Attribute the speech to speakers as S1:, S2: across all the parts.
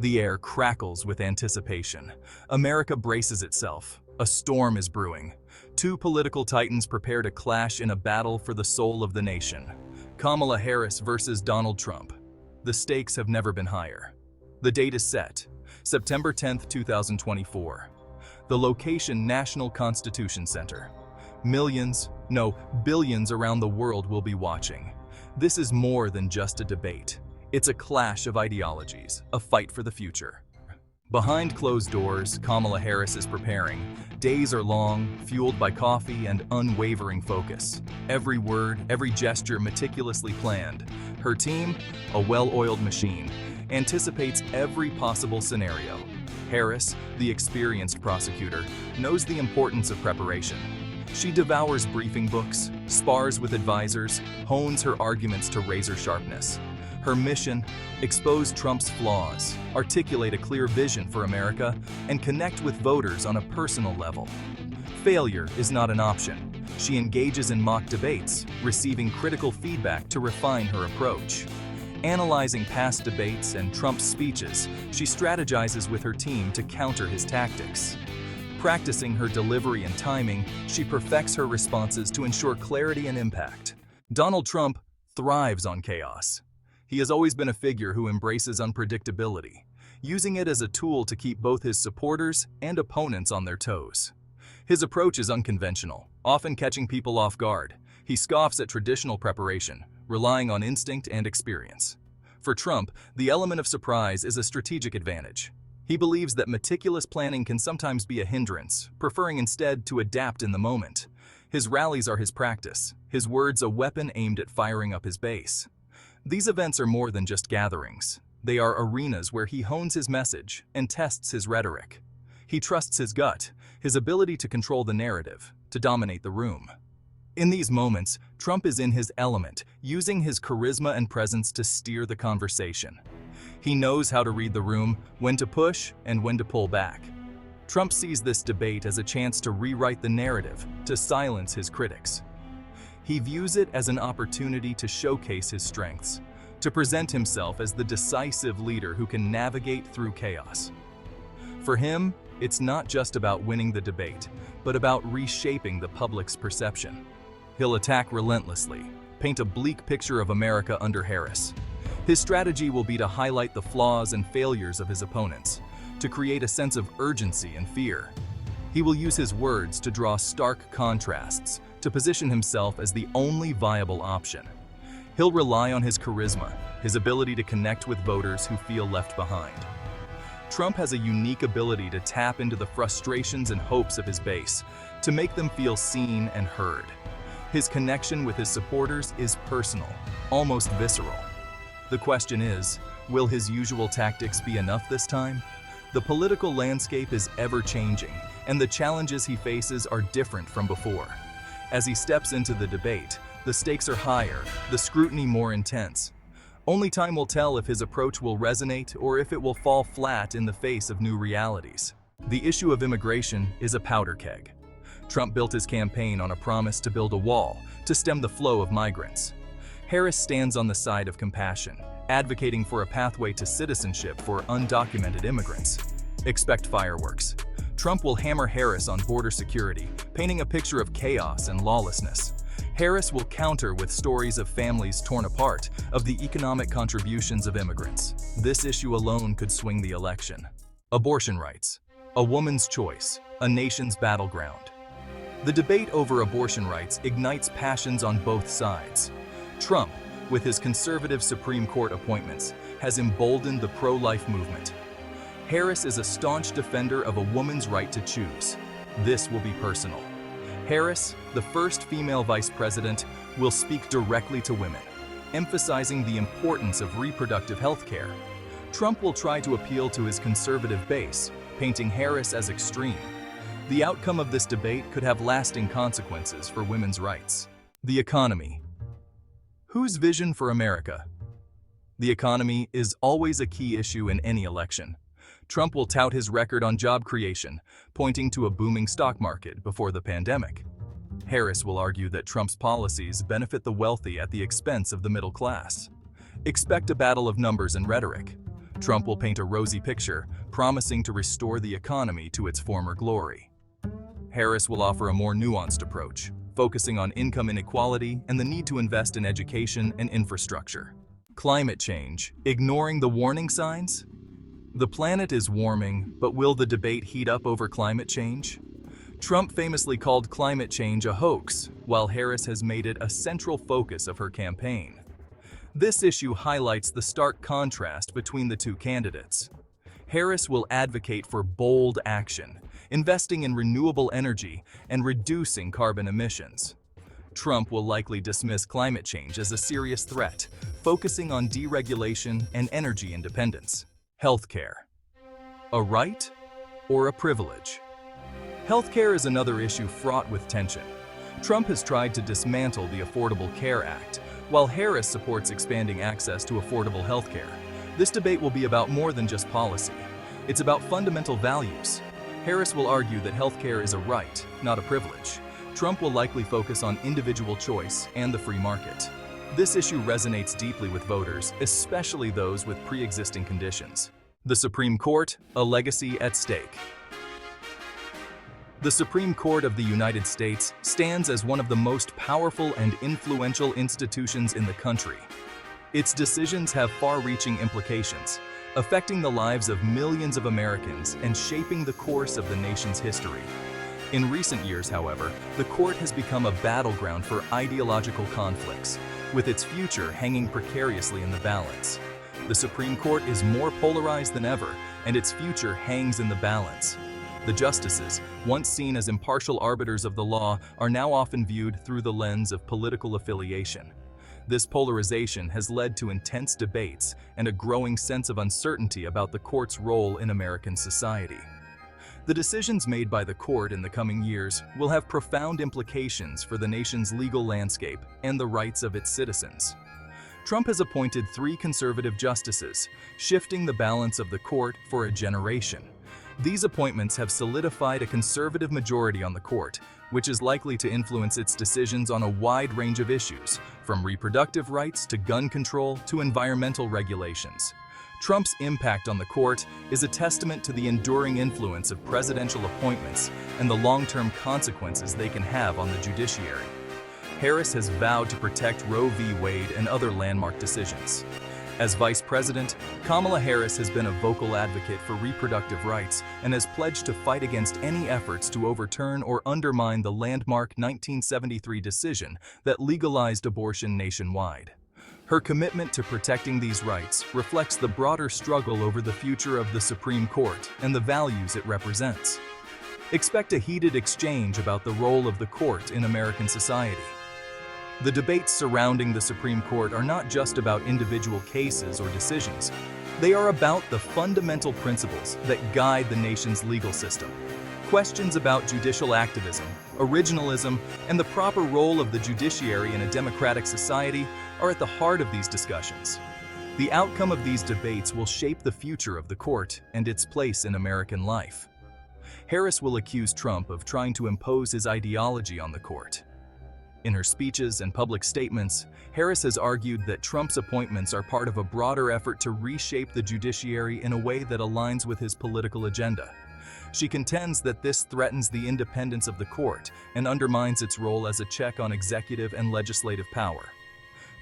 S1: The air crackles with anticipation. America braces itself. A storm is brewing. Two political titans prepare to clash in a battle for the soul of the nation. Kamala Harris versus Donald Trump. The stakes have never been higher. The date is set, September 10th, 2024. The location, National Constitution Center. Millions, no, billions around the world will be watching. This is more than just a debate. It's a clash of ideologies, a fight for the future. Behind closed doors, Kamala Harris is preparing. Days are long, fueled by coffee and unwavering focus. Every word, every gesture meticulously planned. Her team, a well-oiled machine, anticipates every possible scenario. Harris, the experienced prosecutor, knows the importance of preparation. She devours briefing books, spars with advisors, hones her arguments to razor sharpness. Her mission: expose Trump's flaws, articulate a clear vision for America, and connect with voters on a personal level. Failure is not an option. She engages in mock debates, receiving critical feedback to refine her approach. Analyzing past debates and Trump's speeches, she strategizes with her team to counter his tactics. Practicing her delivery and timing, she perfects her responses to ensure clarity and impact. Donald Trump thrives on chaos. He has always been a figure who embraces unpredictability, using it as a tool to keep both his supporters and opponents on their toes. His approach is unconventional, often catching people off guard. He scoffs at traditional preparation, relying on instinct and experience. For Trump, the element of surprise is a strategic advantage. He believes that meticulous planning can sometimes be a hindrance, preferring instead to adapt in the moment. His rallies are his practice, his words a weapon aimed at firing up his base. These events are more than just gatherings. They are arenas where he hones his message and tests his rhetoric. He trusts his gut, his ability to control the narrative, to dominate the room. In these moments, Trump is in his element, using his charisma and presence to steer the conversation. He knows how to read the room, when to push and when to pull back. Trump sees this debate as a chance to rewrite the narrative, to silence his critics. He views it as an opportunity to showcase his strengths, to present himself as the decisive leader who can navigate through chaos. For him, it's not just about winning the debate, but about reshaping the public's perception. He'll attack relentlessly, paint a bleak picture of America under Harris. His strategy will be to highlight the flaws and failures of his opponents, to create a sense of urgency and fear. He will use his words to draw stark contrasts, to position himself as the only viable option. He'll rely on his charisma, his ability to connect with voters who feel left behind. Trump has a unique ability to tap into the frustrations and hopes of his base, to make them feel seen and heard. His connection with his supporters is personal, almost visceral. The question is, will his usual tactics be enough this time? The political landscape is ever-changing, and the challenges he faces are different from before. As he steps into the debate, the stakes are higher, the scrutiny more intense. Only time will tell if his approach will resonate or if it will fall flat in the face of new realities. The issue of immigration is a powder keg. Trump built his campaign on a promise to build a wall to stem the flow of migrants. Harris stands on the side of compassion, advocating for a pathway to citizenship for undocumented immigrants. Expect fireworks. Trump will hammer Harris on border security, painting a picture of chaos and lawlessness. Harris will counter with stories of families torn apart, of the economic contributions of immigrants. This issue alone could swing the election. Abortion rights. A woman's choice, a nation's battleground. The debate over abortion rights ignites passions on both sides. Trump, with his conservative Supreme Court appointments, has emboldened the pro-life movement. Harris is a staunch defender of a woman's right to choose. This will be personal. Harris, the first female vice president, will speak directly to women, emphasizing the importance of reproductive health care. Trump will try to appeal to his conservative base, painting Harris as extreme. The outcome of this debate could have lasting consequences for women's rights. The economy. Whose vision for America? The economy is always a key issue in any election. Trump will tout his record on job creation, pointing to a booming stock market before the pandemic. Harris will argue that Trump's policies benefit the wealthy at the expense of the middle class. Expect a battle of numbers and rhetoric. Trump will paint a rosy picture, promising to restore the economy to its former glory. Harris will offer a more nuanced approach, focusing on income inequality and the need to invest in education and infrastructure. Climate change, ignoring the warning signs? The planet is warming, but will the debate heat up over climate change? Trump famously called climate change a hoax, while Harris has made it a central focus of her campaign. This issue highlights the stark contrast between the two candidates. Harris will advocate for bold action, investing in renewable energy and reducing carbon emissions. Trump will likely dismiss climate change as a serious threat, focusing on deregulation and energy independence. Healthcare. A right or a privilege? Healthcare is another issue fraught with tension. Trump has tried to dismantle the Affordable Care Act, while Harris supports expanding access to affordable healthcare. This debate will be about more than just policy. It's about fundamental values. Harris will argue that healthcare is a right, not a privilege. Trump will likely focus on individual choice and the free market. This issue resonates deeply with voters, especially those with pre-existing conditions. The Supreme Court, a legacy at stake. The Supreme Court of the United States stands as one of the most powerful and influential institutions in the country. Its decisions have far-reaching implications, affecting the lives of millions of Americans and shaping the course of the nation's history. In recent years, however, the court has become a battleground for ideological conflicts, with its future hanging precariously in the balance. The Supreme Court is more polarized than ever, and its future hangs in the balance. The justices, once seen as impartial arbiters of the law, are now often viewed through the lens of political affiliation. This polarization has led to intense debates and a growing sense of uncertainty about the court's role in American society. The decisions made by the court in the coming years will have profound implications for the nation's legal landscape and the rights of its citizens. Trump has appointed 3 conservative justices, shifting the balance of the court for a generation. These appointments have solidified a conservative majority on the court, which is likely to influence its decisions on a wide range of issues, from reproductive rights to gun control to environmental regulations. Trump's impact on the court is a testament to the enduring influence of presidential appointments and the long-term consequences they can have on the judiciary. Harris has vowed to protect Roe v. Wade and other landmark decisions. As Vice President, Kamala Harris has been a vocal advocate for reproductive rights and has pledged to fight against any efforts to overturn or undermine the landmark 1973 decision that legalized abortion nationwide. Her commitment to protecting these rights reflects the broader struggle over the future of the Supreme Court and the values it represents. Expect a heated exchange about the role of the court in American society. The debates surrounding the Supreme Court are not just about individual cases or decisions. They are about the fundamental principles that guide the nation's legal system. Questions about judicial activism, originalism, and the proper role of the judiciary in a democratic society are at the heart of these discussions. The outcome of these debates will shape the future of the court and its place in American life. Harris will accuse Trump of trying to impose his ideology on the court. In her speeches and public statements, Harris has argued that Trump's appointments are part of a broader effort to reshape the judiciary in a way that aligns with his political agenda. She contends that this threatens the independence of the court and undermines its role as a check on executive and legislative power.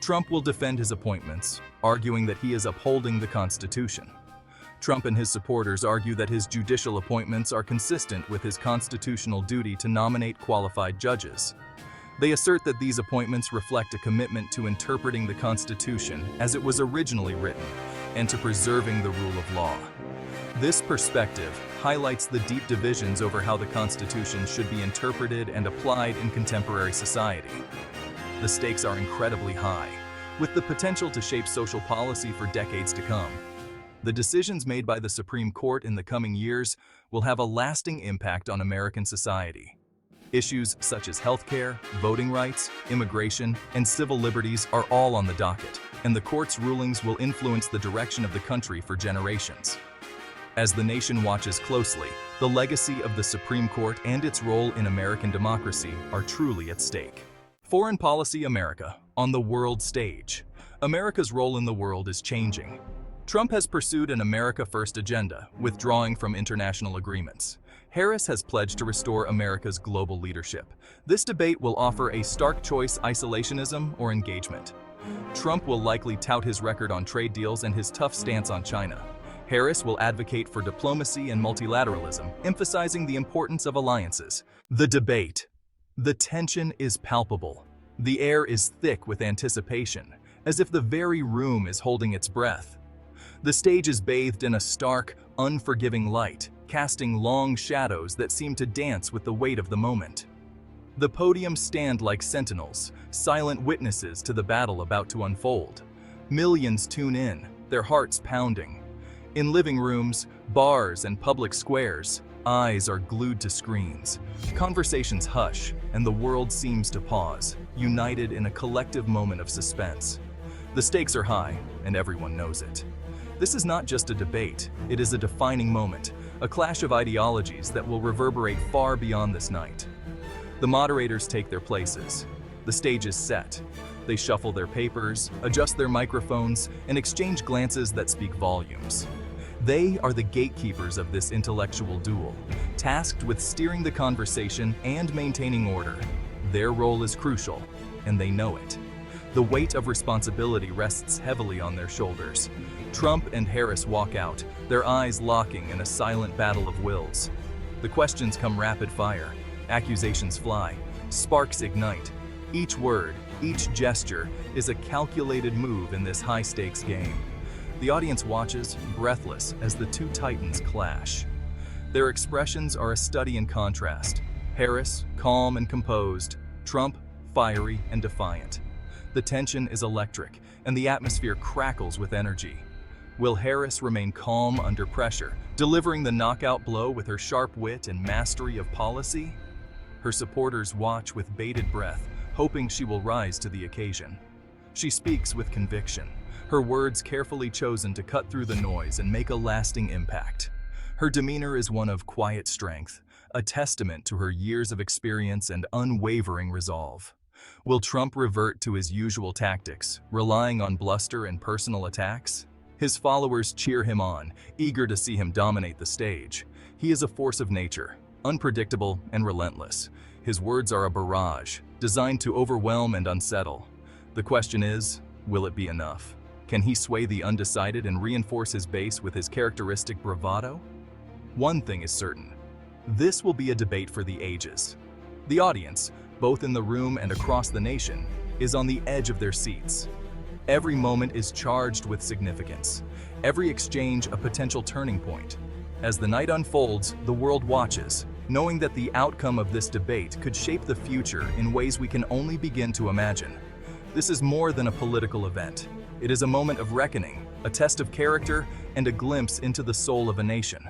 S1: Trump will defend his appointments, arguing that he is upholding the Constitution. Trump and his supporters argue that his judicial appointments are consistent with his constitutional duty to nominate qualified judges. They assert that these appointments reflect a commitment to interpreting the Constitution as it was originally written and to preserving the rule of law. This perspective highlights the deep divisions over how the Constitution should be interpreted and applied in contemporary society. The stakes are incredibly high, with the potential to shape social policy for decades to come. The decisions made by the Supreme Court in the coming years will have a lasting impact on American society. Issues such as healthcare, voting rights, immigration, and civil liberties are all on the docket, and the court's rulings will influence the direction of the country for generations. As the nation watches closely, the legacy of the Supreme Court and its role in American democracy are truly at stake. Foreign Policy America on the world stage. America's role in the world is changing. Trump has pursued an America First agenda, withdrawing from international agreements. Harris has pledged to restore America's global leadership. This debate will offer a stark choice: isolationism or engagement. Trump will likely tout his record on trade deals and his tough stance on China. Harris will advocate for diplomacy and multilateralism, emphasizing the importance of alliances. The debate. The tension is palpable. The air is thick with anticipation, as if the very room is holding its breath. The stage is bathed in a stark, unforgiving light, casting long shadows that seem to dance with the weight of the moment. The podiums stand like sentinels, silent witnesses to the battle about to unfold. Millions tune in, their hearts pounding. In living rooms, bars, and public squares, eyes are glued to screens. Conversations hush, and the world seems to pause, united in a collective moment of suspense. The stakes are high, and everyone knows it. This is not just a debate, it is a defining moment, a clash of ideologies that will reverberate far beyond this night. The moderators take their places. The stage is set. They shuffle their papers, adjust their microphones, and exchange glances that speak volumes. They are the gatekeepers of this intellectual duel, tasked with steering the conversation and maintaining order. Their role is crucial, and they know it. The weight of responsibility rests heavily on their shoulders. Trump and Harris walk out, their eyes locking in a silent battle of wills. The questions come rapid fire. Accusations fly. Sparks ignite. Each word, each gesture is a calculated move in this high-stakes game. The audience watches, breathless, as the two titans clash. Their expressions are a study in contrast. Harris, calm and composed. Trump, fiery and defiant. The tension is electric, and the atmosphere crackles with energy. Will Harris remain calm under pressure, delivering the knockout blow with her sharp wit and mastery of policy? Her supporters watch with bated breath, hoping she will rise to the occasion. She speaks with conviction, her words carefully chosen to cut through the noise and make a lasting impact. Her demeanor is one of quiet strength, a testament to her years of experience and unwavering resolve. Will Trump revert to his usual tactics, relying on bluster and personal attacks? His followers cheer him on, eager to see him dominate the stage. He is a force of nature, unpredictable and relentless. His words are a barrage, designed to overwhelm and unsettle. The question is, will it be enough? Can he sway the undecided and reinforce his base with his characteristic bravado? One thing is certain. This will be a debate for the ages. The audience, both in the room and across the nation, is on the edge of their seats. Every moment is charged with significance. Every exchange a potential turning point. As the night unfolds, the world watches, knowing that the outcome of this debate could shape the future in ways we can only begin to imagine. This is more than a political event. It is a moment of reckoning, a test of character, and a glimpse into the soul of a nation.